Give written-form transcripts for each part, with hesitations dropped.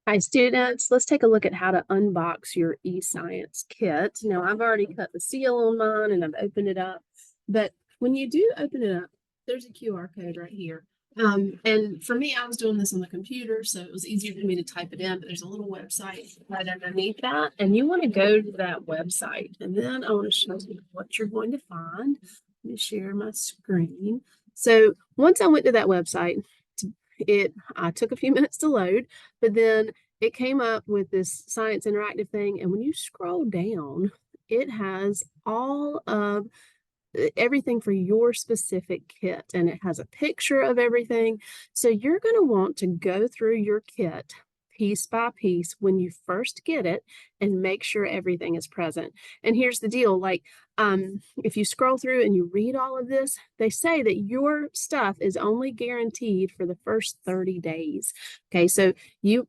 Hi, students. Let's take a look at how to unbox your eScience kit. Now, I've already cut the seal on mine and I've opened it up, but when you do open it up, there's a QR code right here. And for me, I was doing this on the computer, so it was easier for me to type it in, but there's a little website right underneath that, and you want to go to that website. And then I want to show you what you're going to find. Let me share my screen. So once I went to that website, it took a few minutes to load, but then it came up with this Science Interactive thing. And when you scroll down, it has all of everything for your specific kit, and it has a picture of everything. So you're going to want to go through your kit piece by piece when you first get it and make sure everything is present. And here's the deal, like if you scroll through and you read all of this, they say that your stuff is only guaranteed for the first 30 days. Okay, so you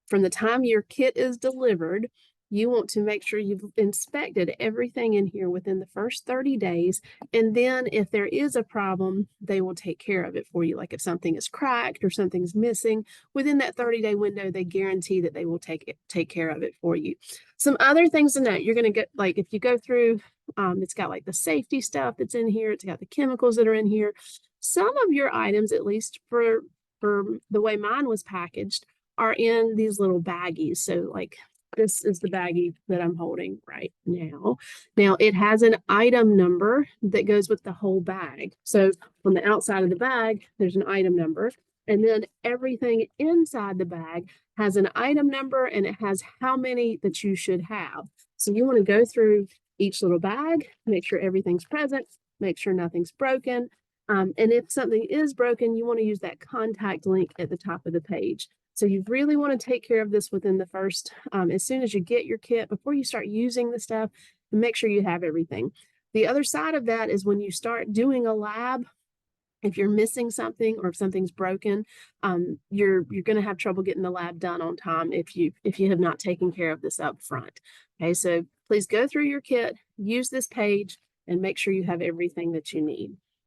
from the time your kit is delivered, you want to make sure you've inspected everything in here within the first 30 days. And then if there is a problem, they will take care of it for you. Like if something is cracked or something's missing, within that 30-day window, they guarantee that they will take care of it for you. Some other things to note, you're going to get, like if you go through, it's got like the safety stuff that's in here. It's got the chemicals that are in here. Some of your items, at least for the way mine was packaged, are in these little baggies. So like this is the baggie that I'm holding right now. Now it has an item number that goes with the whole bag. So on the outside of the bag, there's an item number. And then everything inside the bag has an item number and it has how many that you should have. So you want to go through each little bag, make sure everything's present, make sure nothing's broken. And if something is broken, you want to use that contact link at the top of the page. So you really want to take care of this within the first, as soon as you get your kit, before you start using the stuff, and make sure you have everything. The other side of that is when you start doing a lab, if you're missing something or if something's broken, you're going to have trouble getting the lab done on time if you have not taken care of this up front. Okay, so please go through your kit, use this page, and make sure you have everything that you need.